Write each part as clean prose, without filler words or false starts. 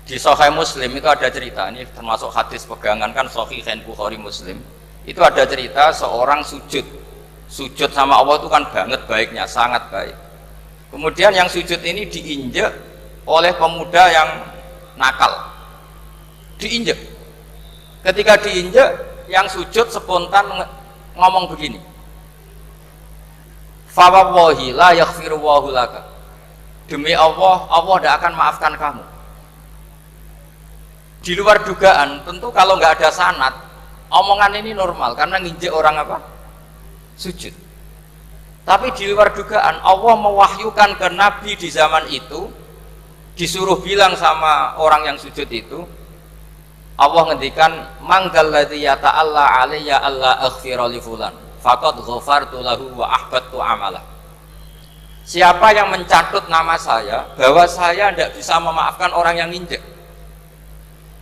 Di Sahih Muslim itu ada cerita, ini termasuk hadis pegangan kan Sahih Bukhari Muslim. Itu ada cerita seorang sujud sama Allah itu kan banget baiknya, sangat baik. Kemudian yang sujud ini diinjek oleh pemuda yang nakal, diinjek. Ketika diinjek, yang sujud spontan ngomong begini, fa wallahi la yaghfiru wallahu laka, demi Allah, Allah tidak akan maafkan kamu. Di luar dugaan, tentu kalau nggak ada sanad, omongan ini normal karena nginjek orang apa? Sujud. Tapi di luar dugaan, Allah mewahyukan ke Nabi di zaman itu, disuruh bilang sama orang yang sujud itu, Allah ngendikan, manggal ladzi yata'alla alayya alla aghfira li fulan faqad ghafartu lahu wa ahbattu amalah. Siapa yang mencatut nama saya bahwa saya tidak bisa memaafkan orang yang nginjek,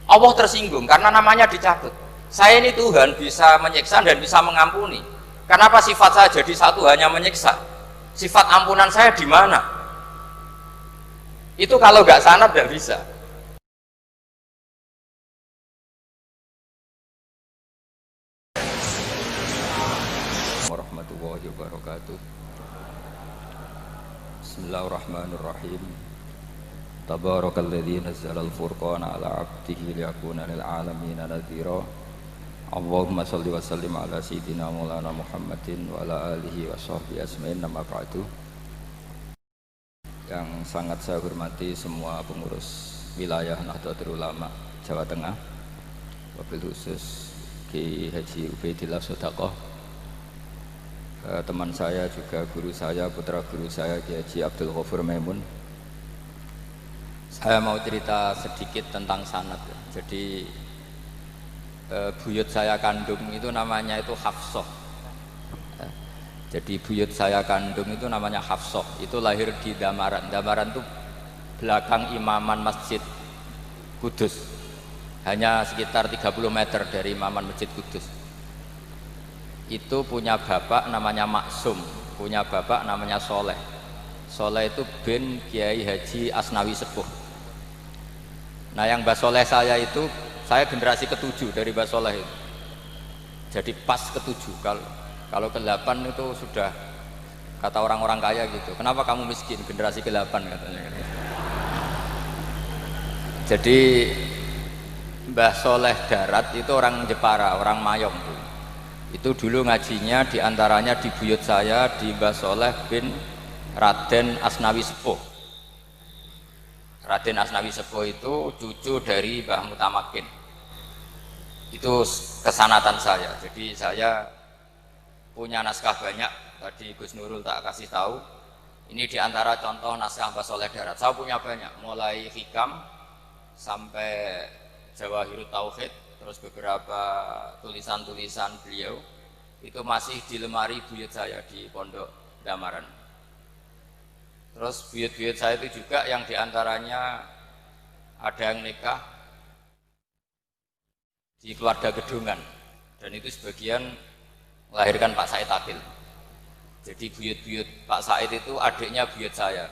Allah tersinggung karena namanya dicatut. Saya ini Tuhan bisa menyiksa dan bisa mengampuni. Kenapa sifat saya jadi satu hanya menyiksa? Sifat ampunan saya di mana? Itu kalau nggak sanad tidak bisa. Warahmatullahi wabarakatuh. Bismillahirrahmanirrahim. Tabarakalladzi nazzala al-furqana ala 'abdihi liyakuna lil 'alamina nadhira. Allahumma shalli wa sallim ala sayyidina maulana Muhammadin wa ala alihi wa sahbihi ajmain. Amma ba'du. Yang sangat saya hormati semua pengurus wilayah Nahdlatul Ulama Jawa Tengah, wabil khusus Ki Haji Ubaidillah Sodaqoh, teman saya juga guru saya, putra guru saya Ki Haji Abdul Ghafur Maimun. Saya mau cerita sedikit tentang sanad. Jadi buyut saya kandung itu namanya itu Hafsah. Jadi buyut saya kandung itu namanya Hafsah. Itu lahir di Damaran. Damaran itu belakang imaman Masjid Kudus. Hanya sekitar 30 meter dari imaman Masjid Kudus. Itu punya bapak namanya Maksum, punya bapak namanya Soleh. Soleh itu bin Kiai Haji Asnawi Sepuh. Nah, yang Mbah Soleh saya itu, saya generasi ke-7 dari Mbah Soleh itu. Jadi pas ke-7. Kalau ke-8 itu sudah kata orang-orang kaya gitu. Kenapa kamu miskin? Generasi ke-8 katanya. Jadi Mbah Soleh Darat itu orang Jepara, orang Mayong tuh. Itu dulu ngajinya diantaranya di buyut saya, di Mbah Soleh bin Raden Asnawi Sepuh. Raden Asnawi Sepuh itu cucu dari Mbah Mutamakin. Itu kesanatan saya. Jadi saya punya naskah banyak. Tadi Gus Nurul tak kasih tahu. Ini diantara contoh naskah Mbah Soleh Darat. Saya punya banyak, mulai Hikam sampai Jawahirut Tauhid, terus beberapa tulisan-tulisan beliau itu masih di lemari buyut saya di Pondok Damaran. Terus buyut-buyut saya itu juga yang diantaranya ada yang nikah di keluarga Gedungan, dan itu sebagian melahirkan Pak Said Akil. Jadi buyut-buyut Pak Said itu adiknya buyut saya.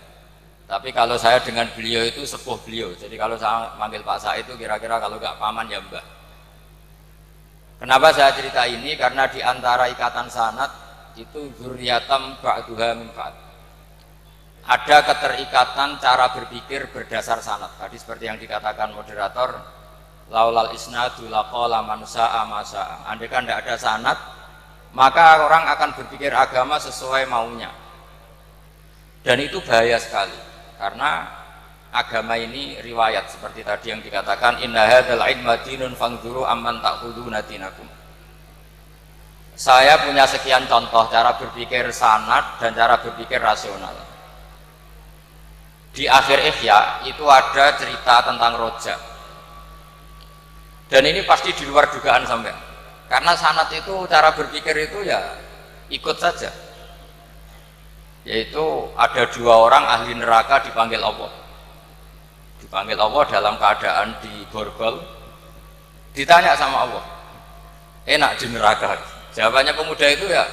Tapi kalau saya dengan beliau itu sepuh beliau. Jadi kalau saya manggil Pak Said itu kira-kira kalau nggak paman ya mbah. Kenapa saya cerita ini? Karena di antara ikatan sanad itu dzurriyatam ba'duha min ba'd. Ada keterikatan cara berpikir berdasar sanad. Tadi seperti yang dikatakan moderator, laulal isnadu laqala man sa'a ma sa'a. Andai kan tidak ada sanad, maka orang akan berpikir agama sesuai maunya. Dan itu bahaya sekali, karena agama ini riwayat seperti tadi yang dikatakan, inna hadzal ilma dinun fanzuru amman ta'khuduna dinakum. Saya punya sekian contoh cara berpikir sanad dan cara berpikir rasional. Di akhir Ihya itu ada cerita tentang rojak, dan ini pasti di luar dugaan sampai, karena sanad itu cara berpikir itu ya ikut saja. Yaitu ada dua orang ahli neraka dipanggil Allah dalam keadaan di borgol, ditanya sama Allah, enak di neraka? Jawabannya pemuda itu ya,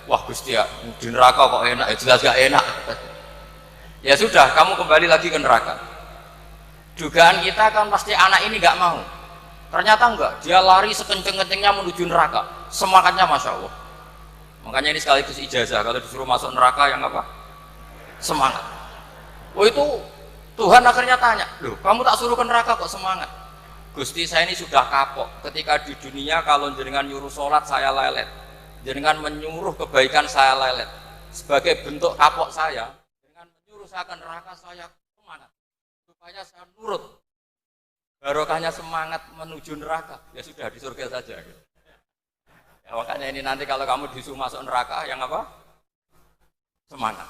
wah Gusti ya, di neraka kok enak? Ya jelas gak enak. Ya sudah, kamu kembali lagi ke neraka. Dugaan kita kan pasti anak ini nggak mau. Ternyata enggak, dia lari sekenceng-kencengnya menuju neraka. Semangatnya Masya Allah. Makanya ini sekaligus ijazah, kalau disuruh masuk neraka yang apa? Semangat. Oh itu Tuhan akhirnya tanya, loh kamu tak suruh ke neraka kok semangat? Gusti saya ini sudah kapok, ketika di dunia kalau jenengan nyuruh sholat saya lelet, jenengan menyuruh kebaikan saya lelet. Sebagai bentuk kapok saya, dengan menyuruh saya ke neraka saya semangat, supaya saya nurut. Barokahnya semangat menuju neraka, ya sudah di surga saja. Ya, makanya ini nanti kalau kamu disuruh masuk neraka, yang apa? Semangat.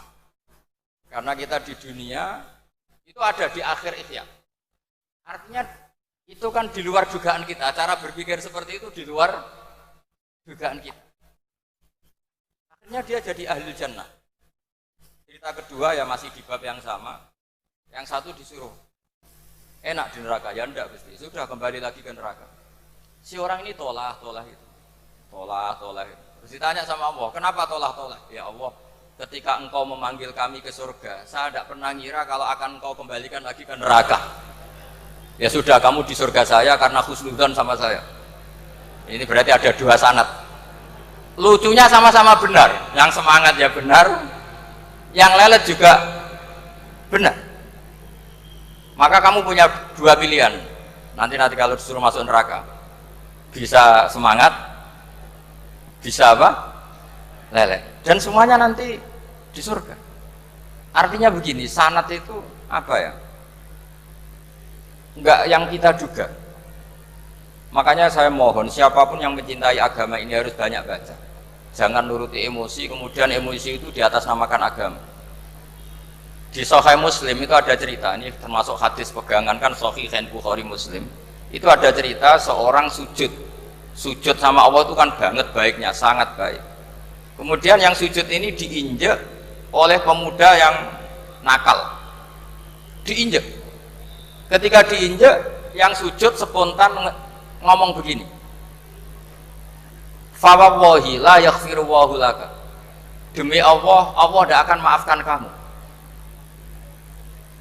Karena kita di dunia, itu ada di akhir ikhya. Artinya, itu kan di luar dugaan kita. Cara berpikir seperti itu di luar dugaan kita. Akhirnya dia jadi ahli jannah. Cerita kedua ya masih di bab yang sama. Yang satu disuruh, enak di neraka, ya enggak Gusti. Sudah kembali lagi ke neraka. Si orang ini tolak itu. Tolak. Terus ditanya sama Allah, kenapa tolak? Ya Allah, ketika engkau memanggil kami ke surga, saya tidak pernah ngira kalau akan engkau kembalikan lagi ke neraka. Ya sudah, kamu di surga saya karena husnudzon sama saya. Ini berarti ada dua sanad. Lucunya sama-sama benar. Yang semangat ya benar, yang lelet juga benar. Maka kamu punya dua pilihan. Nanti kalau disuruh masuk neraka, bisa semangat, bisa apa? Lelet. Dan semuanya nanti di surga. Artinya begini, sanad itu apa ya? Enggak yang kita duga. Makanya saya mohon siapapun yang mencintai agama ini harus banyak baca. Jangan nuruti emosi, kemudian emosi itu di atas namakan agama. Di Sahih Muslim itu ada cerita, ini termasuk hadis pegangan kan Sahih Bukhari Muslim. Itu ada cerita seorang sujud sama Allah itu kan banget baiknya, sangat baik. Kemudian yang sujud ini diinjek oleh pemuda yang nakal, diinjek. Ketika diinjek, yang sujud spontan ngomong begini, fa wallahi la yaghfiru Allahu laka, demi Allah, Allah tidak akan maafkan kamu.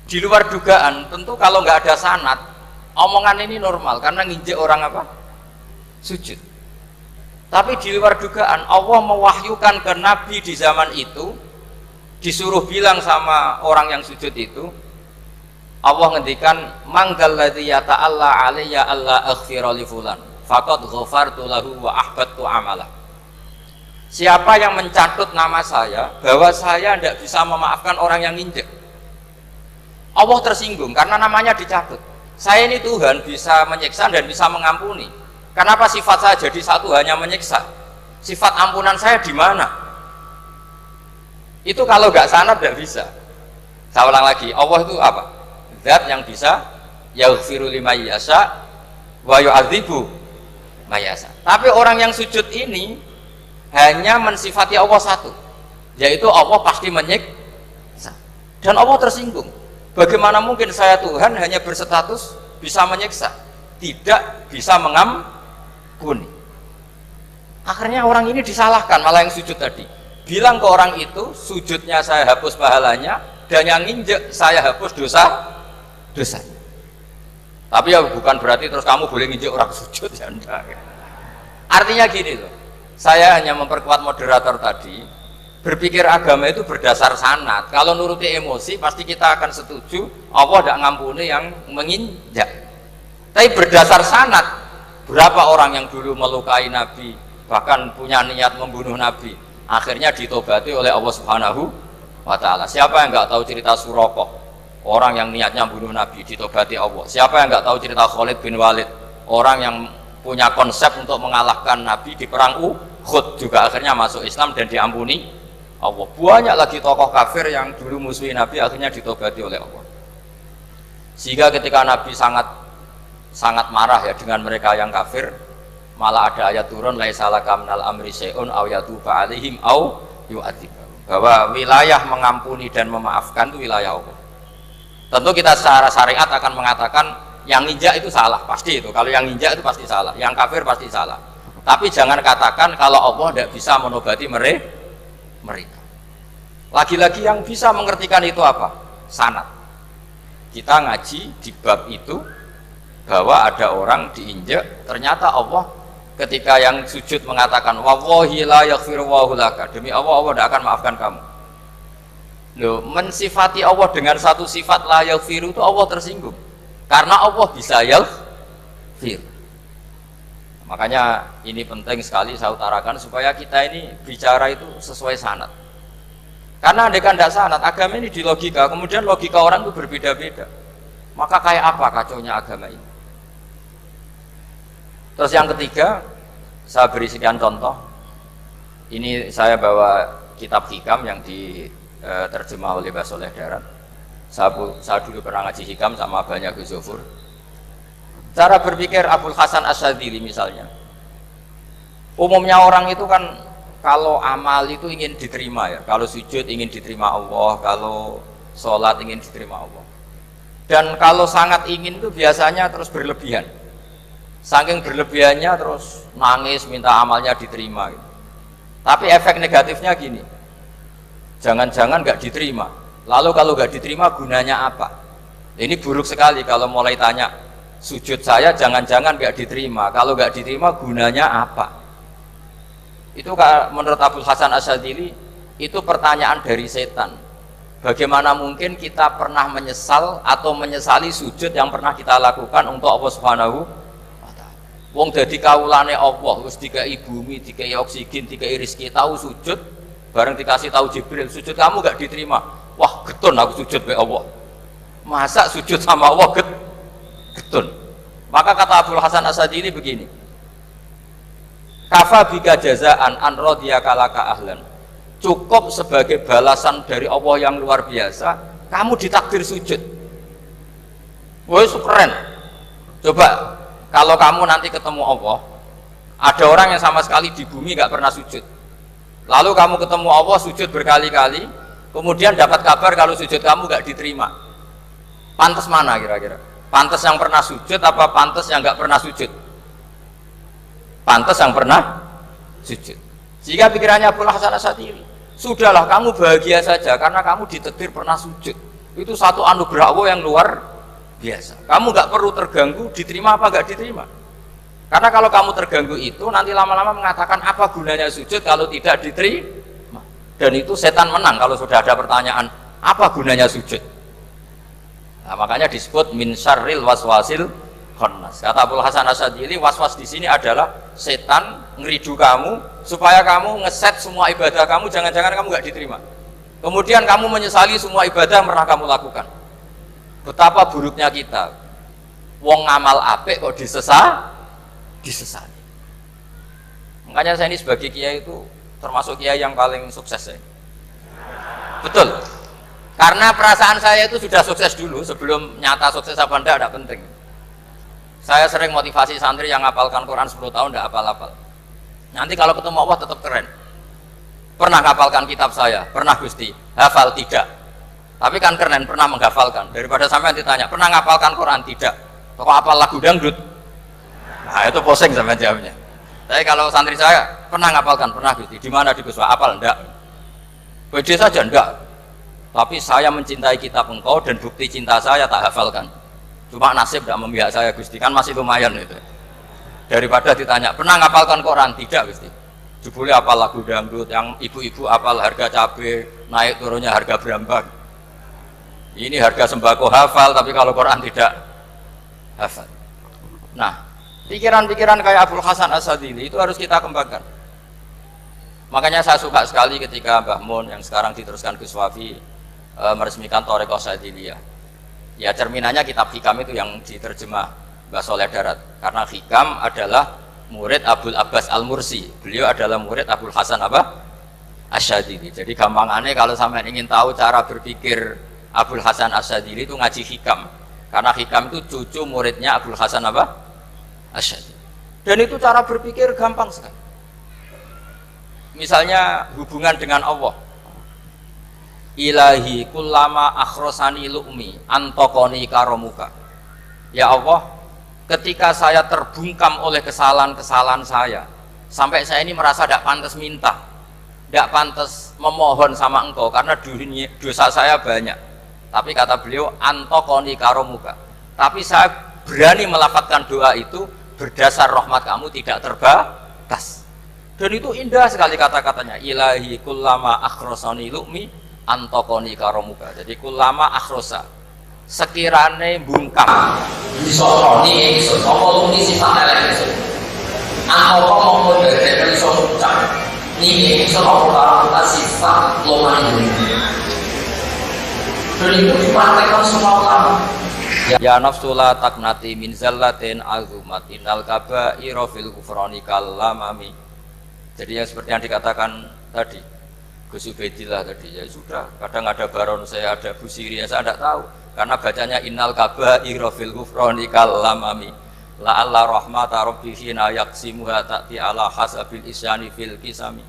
Di luar dugaan, tentu kalau nggak ada sanad, omongan ini normal karena nginjek orang apa? Sujud. Tapi di luar dugaan, Allah mewahyukan ke Nabi di zaman itu, disuruh bilang sama orang yang sujud itu, Allah ngendikan, manggalladzi yata'alla alayya alla aghfira li fulan faqad ghafartu lahu wa ahbattu amalah. Siapa yang mencatut nama saya bahwa saya tidak bisa memaafkan orang yang nginjek, Allah tersinggung karena namanya dicatut. Saya ini Tuhan bisa menyiksa dan bisa mengampuni. Kenapa sifat saya jadi satu hanya menyiksa? Sifat ampunan saya di mana? Itu kalau nggak sanad nggak bisa. Saya ulang lagi, Allah itu apa? Zat yang bisa yaghfiru liman yasha wa yu'adzibu man yasha. Tapi orang yang sujud ini hanya mensifati Allah satu, yaitu Allah pasti menyiksa. Dan Allah tersinggung. Bagaimana mungkin saya Tuhan hanya berstatus bisa menyiksa, tidak bisa mengampuni? Akhirnya orang ini disalahkan, malah yang sujud tadi bilang ke orang itu, sujudnya saya hapus pahalanya, dan yang nginjek saya hapus dosanya. Tapi ya bukan berarti terus kamu boleh nginjek orang sujud, ya enggak. Artinya gini loh, saya hanya memperkuat moderator tadi, berpikir agama itu berdasar sanad. Kalau nuruti emosi pasti kita akan setuju Allah tidak ngampuni yang menginjak. Tapi berdasar sanad, berapa orang yang dulu melukai Nabi, bahkan punya niat membunuh Nabi, akhirnya ditobati oleh Allah Subhanahu wa Ta'ala. Siapa yang nggak tahu cerita Surakoh, orang yang niatnya membunuh Nabi, ditobati Allah. Siapa yang nggak tahu cerita Khalid bin Walid, orang yang punya konsep untuk mengalahkan Nabi di perang Uhud, juga akhirnya masuk Islam dan diampuni Allah. Banyak lagi tokoh kafir yang dulu musuhi Nabi akhirnya ditobati oleh Allah. Sehingga ketika Nabi sangat marah ya dengan mereka yang kafir, malah ada ayat turun laisa laka minal amri syai'un aw yatuba 'alaihim aw yu'adzibahum, bahwa wilayah mengampuni dan memaafkan itu wilayah Allah. Tentu kita secara syariat akan mengatakan yang nginjak itu salah, pasti itu. Kalau yang nginjak itu pasti salah, yang kafir pasti salah. Tapi jangan katakan kalau Allah tidak bisa menobati mereka. Lagi-lagi yang bisa mengertikan itu apa? Sanad. Kita ngaji di bab itu bahwa ada orang diinjak, ternyata Allah ketika yang sujud mengatakan wallahi la yaghfiru wallahu laka, demi Allah Allah tidak akan maafkan kamu. Loh, mensifati Allah dengan satu sifat la yaghfiru itu Allah tersinggung karena Allah bisa yaghfir. Makanya ini penting sekali saya utarakan supaya kita ini bicara itu sesuai sanad. Karena andai kan tidak sanad, agama ini di logika, kemudian logika orang itu berbeda-beda. Maka kayak apa kacaunya agama ini? Terus yang ketiga, saya beri sekian contoh. Ini saya bawa kitab Hikam yang diterjemah oleh Mbah Soleh Darat. Saya dulu pernah ngaji Hikam sama Abahnya Gus Zofur. Cara berpikir Abul Hasan Asyadzili misalnya, umumnya orang itu kan kalau amal itu ingin diterima ya, kalau sujud ingin diterima Allah, kalau sholat ingin diterima Allah, dan kalau sangat ingin itu biasanya terus berlebihan, saking berlebihannya terus nangis minta amalnya diterima gitu. Tapi efek negatifnya gini, jangan-jangan nggak diterima, lalu kalau nggak diterima gunanya apa? Ini buruk sekali kalau mulai tanya sujud saya jangan-jangan nggak diterima, kalau nggak diterima gunanya apa? Itu menurut Abul Hasan Asyadzili itu pertanyaan dari setan. Bagaimana mungkin kita pernah menyesal atau menyesali sujud yang pernah kita lakukan untuk Allah Subhanahu wa ta'ala. Wong dadi kawulane Allah, wis dikai bumi, dikai oksigen, dikai rezeki, tahu sujud, bareng dikasih tahu Jibril, sujud kamu nggak diterima. Wah, getun aku sujud be Allah. Masa sujud sama Allah getun. Maka kata Abul Hasan Asyadzili begini, kafa bika jazaan an radiyaka laka ahlan, cukup sebagai balasan dari Allah yang luar biasa kamu ditakdir sujud. Woi keren. Coba kalau kamu nanti ketemu Allah, ada orang yang sama sekali di bumi nggak pernah sujud, lalu kamu ketemu Allah sujud berkali-kali, kemudian dapat kabar kalau sujud kamu nggak diterima, pantas mana kira-kira? Pantas yang pernah sujud apa pantas yang nggak pernah sujud? Pantas yang pernah sujud. Jika pikirannya Abul Hasan Asyadzili, sudahlah kamu bahagia saja karena kamu ditakdir pernah sujud. Itu satu anugerah Allah yang luar biasa. Kamu nggak perlu terganggu diterima apa nggak diterima. Karena kalau kamu terganggu itu nanti lama-lama mengatakan apa gunanya sujud kalau tidak diterima. Dan itu setan menang kalau sudah ada pertanyaan apa gunanya sujud. Nah, makanya disebut min syarril waswasil khannas. Kata Abul Hasan Asyadzili, waswas di sini adalah setan ngeridu kamu supaya kamu ngeset semua ibadah kamu, jangan-jangan kamu nggak diterima. Kemudian kamu menyesali semua ibadah yang pernah kamu lakukan. Betapa buruknya kita. Wong ngamal apik kok disesali. Makanya saya ini sebagai kiai itu termasuk kiai yang paling sukses ya. Betul. Karena perasaan saya itu sudah sukses dulu sebelum nyata sukses apa enggak ada penting. Saya sering motivasi santri yang ngapalkan Quran 10 tahun enggak hafal-hafal. Nanti kalau ketemu Allah tetap keren. Pernah ngapalkan kitab saya? Pernah Gusti. Hafal tidak. Tapi kan keren pernah menghafalkan. Daripada sampai ditanya, pernah ngapalkan Quran? Tidak. Kok hafal lagu dangdut? Nah, itu posing sama jawabnya. Tapi kalau santri saya pernah ngapalkan? Pernah Gusti. Di mana di Gus? Hafal enggak? Pede saja enggak. Tapi saya mencintai kitab engkau dan bukti cinta saya tak hafalkan. Cuma nasib tidak memihak saya Gusti, kan masih lumayan itu. Daripada ditanya, pernah ngapalkan Quran? Tidak Gusti. Jebule apal lagu dangdut, yang ibu-ibu apal harga cabai, naik turunnya harga berambang. Ini harga sembako hafal, tapi kalau Quran tidak hafal. Nah, pikiran-pikiran kayak Abul Hasan Asyadzili itu harus kita kembangkan. Makanya saya suka sekali ketika Mbah Mun yang sekarang diteruskan Gus Wafi meresmikan Thariqah Syadziliyah. Ya cerminannya kitab Hikam itu yang diterjemah Mbah Soleh Darat. Karena Hikam adalah murid Abul Abbas Al-Mursi. Beliau adalah murid Abul Hasan Asyadzili. Jadi gampangannya kalau sampai ingin tahu cara berpikir Abul Hasan Asyadzili itu ngaji Hikam. Karena Hikam itu cucu muridnya Abul Hasan Asyadzili. Dan itu cara berpikir gampang sekali. Misalnya hubungan dengan Allah. Ilahi kullama akhrosani lu'mi antokoni karomuka. Ya Allah, ketika saya terbungkam oleh kesalahan-kesalahan saya, sampai saya ini merasa tidak pantas minta, tidak pantas memohon sama engkau karena dosa saya banyak. Tapi kata beliau antokoni karomuka. Tapi saya berani melafadzkan doa itu berdasar rahmat kamu tidak terbatas. Dan itu indah sekali kata-katanya. Ilahi kullama akhrosani lu'mi antokoni karomuka. Jadi kullama akhrosa sekirane bungkam disosoni iso apa lu'mi sifat elek antoko mongko dari iso ucap ini iso apa karomuka sifat lomani. Dan itu dipraktekkan semua ulama. Ya nafsula taknati min zallatin azumatin al-kaba'ira fil kufrani kallamami. Jadi yang seperti yang dikatakan tadi Gus Ubaidillah tadi, ya sudah, kadang ada baron saya, ada Busiri, saya tidak tahu karena bacanya innal kaba'ira fil kufrani kallamami la'alla rahmata rabbihina yaksimuha ta'ti ala hasabil isyani fil kisami.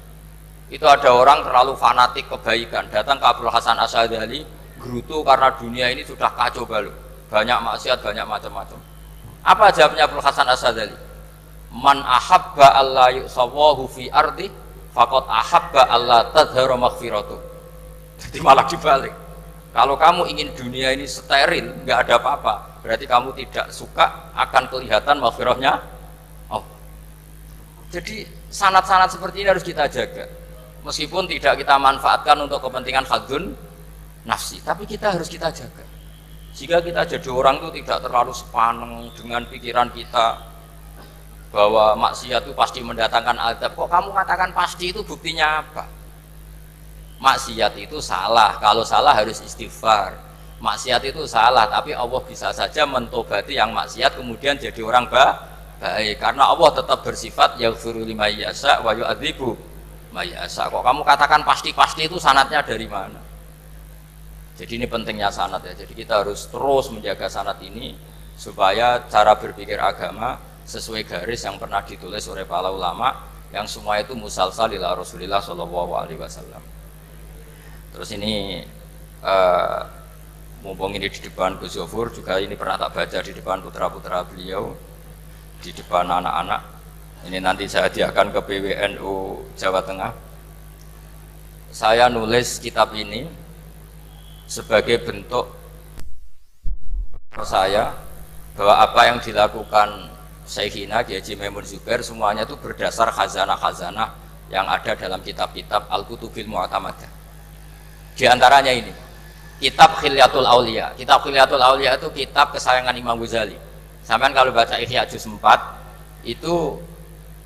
Itu ada orang terlalu fanatik kebaikan, datang ke Abdul Hasan Asy'adzali gerutu karena dunia ini sudah kacau balau, banyak maksiat, banyak macam-macam. Apa jawabnya Abdul Hasan Asy'adzali? Man ahabba alla yusawahu fi ardi faqad ahabba alla tadhara maghfiratu. Jadi malah dibalik. Kalau kamu ingin dunia ini steril, nggak ada apa-apa, berarti kamu tidak suka akan kelihatan maghfirahnya. Oh. Jadi sanad-sanad seperti ini harus kita jaga. Meskipun tidak kita manfaatkan untuk kepentingan hadzun nafsi, tapi kita harus kita jaga. Jika kita jadi orang itu tidak terlalu sepaneng dengan pikiran kita bahwa maksiat itu pasti mendatangkan azab. Kok kamu katakan pasti, itu buktinya apa? Maksiat itu salah, kalau salah harus istighfar. Maksiat itu salah, tapi Allah bisa saja mentobati yang maksiat kemudian jadi orang baik, karena Allah tetap bersifat yaghfiru liman yasha wa yu'adzibu may yasha. Kok kamu katakan pasti-pasti, itu sanadnya dari mana? Jadi ini pentingnya sanad ya. Jadi kita harus terus menjaga sanad ini supaya cara berpikir agama sesuai garis yang pernah ditulis oleh para ulama, yang semua itu musalsal ila Rasulillah Shallallahu Alaihi Wasallam. Terus ini mumpung ini di depan Gus Zofur, juga ini pernah tak baca di depan putra-putra beliau, di depan anak-anak. Ini nanti saya hadiahkan ke PWNU Jawa Tengah. Saya nulis kitab ini sebagai bentuk saya bahwa apa yang dilakukan Syekhina Kiai Haji Maimun Zubair semuanya itu berdasar khazanah-khazanah yang ada dalam kitab-kitab Al-Kutubil Mu'tamadah. Di antaranya ini kitab Khilyatul Auliya. Kitab Khilyatul Auliya itu kitab kesayangan Imam Ghazali. Sampai kalau baca Ihya Juz 4 itu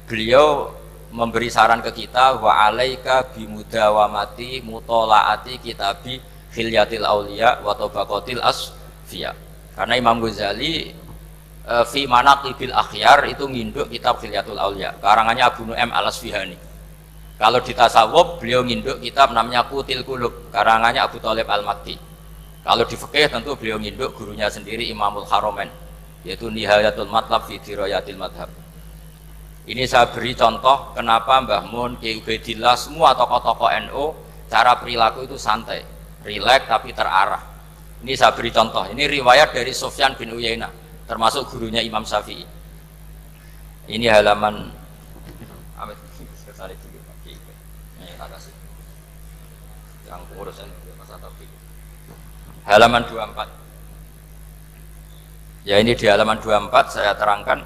beliau memberi saran ke kita, wa alaika bimudawamati mutolaati kitabi Khilyatil Auliya wa Tabaqatil Asfiya. Karena Imam Ghazali fi manaqibil akhyar itu nginduk kitab Khilyatul Auliya karangannya Abu Nu'aim Al-Asfihani. Kalau di tasawuf beliau nginduk kitab namanya Qutil Qulub karangannya Abu Thalib Al-Makki. Kalau di fikih tentu beliau nginduk gurunya sendiri Imamul Haramain, yaitu Nihayatul Matlab fi Dirayatil Madhab. Ini saya beri contoh kenapa Mbah Mun, Kiai Ubaidillah, semua tokoh-tokoh NU cara perilaku itu santai, rileks tapi terarah. Ini saya beri contoh, ini riwayat dari Sufyan bin Uyainah, termasuk gurunya Imam Syafi'i. Ini halaman yang pengurusan halaman 24. Ya, ini di halaman 24 saya terangkan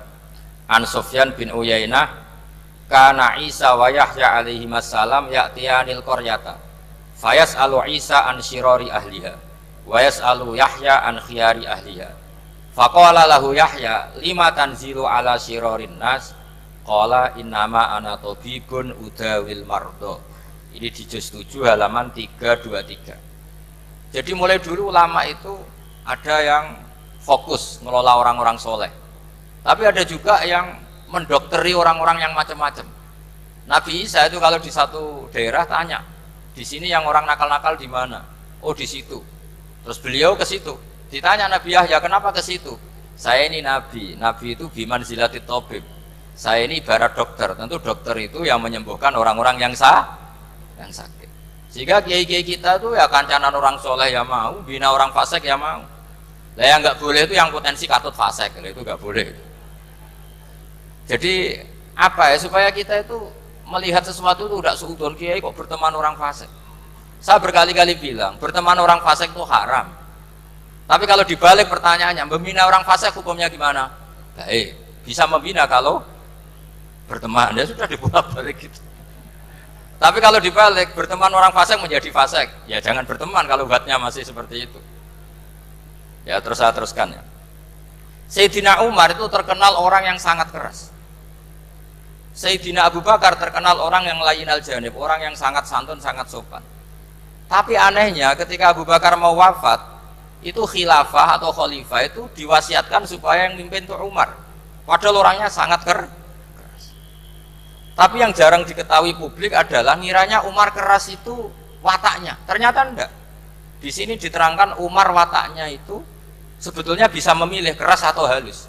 An Sufyan bin Uyainah kana Isa wa Yahya alaihi wassalam ya'tiyanil qaryata fayas'alu Isa an syirari ahliha wa yas'alu Yahya an khiyari ahliha. Faqala lahu Yahya lima tanzilu ala syirarin nas qala innama ana tabibun udawil mardo. Ini di juz 7 halaman 323. Jadi mulai dulu ulama itu ada yang fokus ngelola orang-orang soleh, tapi ada juga yang mendokteri orang-orang yang macam-macam. Nabi Isa itu kalau di satu daerah tanya, di sini yang orang nakal-nakal di mana? Oh di situ. Terus beliau ke situ. Ditanya Nabi Yahya, kenapa ke situ? Saya ini nabi, nabi itu biman zilatit tabib. Saya ini ibarat dokter. Tentu dokter itu yang menyembuhkan orang-orang yang sakit. Sehingga kiai-kiai kita tuh ya kancanan orang soleh ya mau, bina orang fasik ya mau. Lah yang nggak boleh itu yang potensi katut fasik, itu nggak boleh. Jadi apa ya, supaya kita itu melihat sesuatu itu tidak seudon kiai kok berteman orang fasik. Saya berkali-kali bilang berteman orang fasik itu haram. Tapi kalau dibalik pertanyaannya, membina orang fasik hukumnya gimana? Baik, bisa membina kalau berteman, ya sudah dibuat balik gitu. Tapi kalau dibalik, berteman orang fasik menjadi fasik, ya jangan berteman kalau buatnya masih seperti itu. Ya terus saya teruskan ya. Sayyidina Umar itu terkenal orang yang sangat keras. Sayyidina Abu Bakar terkenal orang yang layyinal janib, orang yang sangat santun, sangat sopan. Tapi anehnya ketika Abu Bakar mau wafat, itu khilafah atau khalifah itu diwasiatkan supaya yang mimpin itu Umar. Padahal orangnya sangat keras. Tapi yang jarang diketahui publik adalah ngiranya Umar keras itu wataknya. Ternyata enggak. Di sini diterangkan Umar wataknya itu sebetulnya bisa memilih keras atau halus.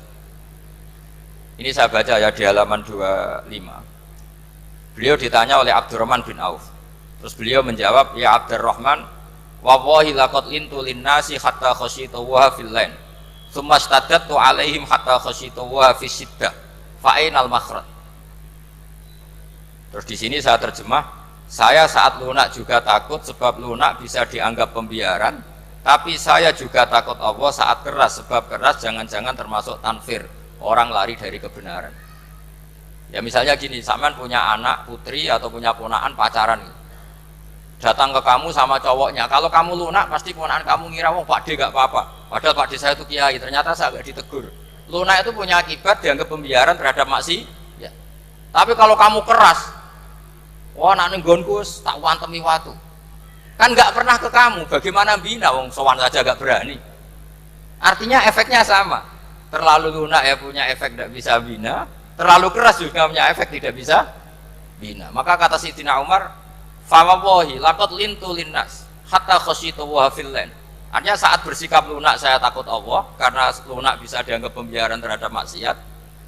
Ini saya baca ya di halaman 25. Beliau ditanya oleh Abdurrahman bin Auf. Terus beliau menjawab, ya Abdurrahman, wallahi laqad lintu linnasi hatta khasyitu wa fil lain. Tsumma staddattu alaihim hatta khasyitu wa fi siddah. Fa ainal makhraj. Terus di sini saya terjemah, saya saat lunak juga takut sebab lunak bisa dianggap pembiaran, tapi saya juga takut Allah saat keras sebab keras jangan-jangan termasuk tanfir, orang lari dari kebenaran. Ya misalnya gini, sampean punya anak putri atau punya ponakan pacaran gitu. Datang ke kamu sama cowoknya, kalau kamu lunak pasti ponakan kamu ngira wong Pak D gak apa-apa, padahal Pak D saya itu kiai, ternyata saya gak ditegur. Lunak itu punya akibat dianggap pembiaran terhadap maksiat ya. Tapi kalau kamu keras, wah nak nenggonku tak wantemi watu, kan gak pernah ke kamu, bagaimana bina wong sowan saja gak berani. Artinya efeknya sama, terlalu lunak ya punya efek tidak bisa bina, terlalu keras juga punya efek tidak bisa bina. Maka kata Sayyidina Umar, fawallahi laqad lintu linnas hatta khasyitu wa fil lain. Artinya saat bersikap lunak saya takut Allah karena lunak bisa dianggap pembiaran terhadap maksiat.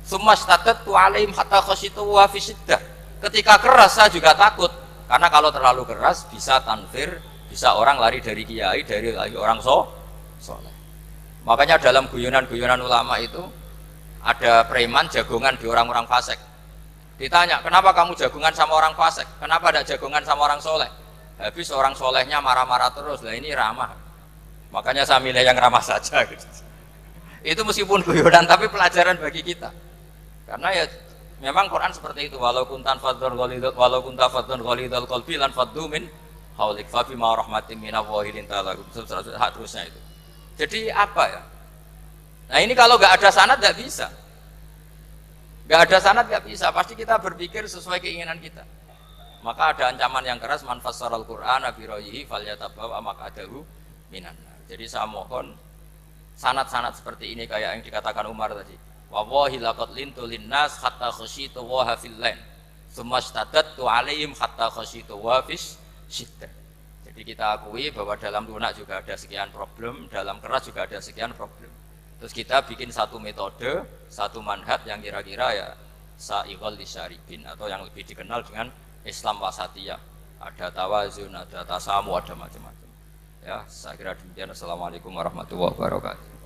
Tsumma staddattu alaihim hatta khasyitu wa fi siddah. Ketika keras saya juga takut karena kalau terlalu keras bisa tanfir, bisa orang lari dari kiai, dari orang soleh. Makanya dalam guyonan-guyonan ulama itu ada preman jagongan di orang-orang fasik. Ditanya, kenapa kamu jagungan sama orang fasik? Kenapa tidak jagungan sama orang soleh? Habis orang solehnya marah-marah terus, lah ini ramah. Makanya saya milih yang ramah saja. Gitu. Itu meskipun guyonan, tapi pelajaran bagi kita. Karena ya memang Quran seperti itu. Walau kunta fadzun ghalidhal qalbi lan faddu min haulik fa bima rahmatin minallahi linta lahum. Terusnya itu. Jadi apa ya? Nah ini kalau nggak ada sanad nggak bisa. Gak ada sanad gak bisa, pasti kita berpikir sesuai keinginan kita. Maka ada ancaman yang keras, man fassaral Qur'ana bi ra'yihi falyatabawwa maq'adahu minan nar. Jadi saya mohon sanad-sanad seperti ini kayak yang dikatakan Umar tadi. Wallahi laqad lintu linnas hatta khasyitu wa fil lain. Tsumma staddattu alaihim hatta khasyitu wa fis siddah. Jadi kita akui bahwa dalam lunak juga ada sekian problem, dalam keras juga ada sekian problem. Terus kita bikin satu metode, satu manhaj yang kira-kira ya sa'iqal lisyaribin atau yang lebih dikenal dengan Islam wasatiyah. Ada tawazun, ada tasamu, ada macam-macam. Ya, saya kira demikian. Assalamualaikum warahmatullahi wabarakatuh.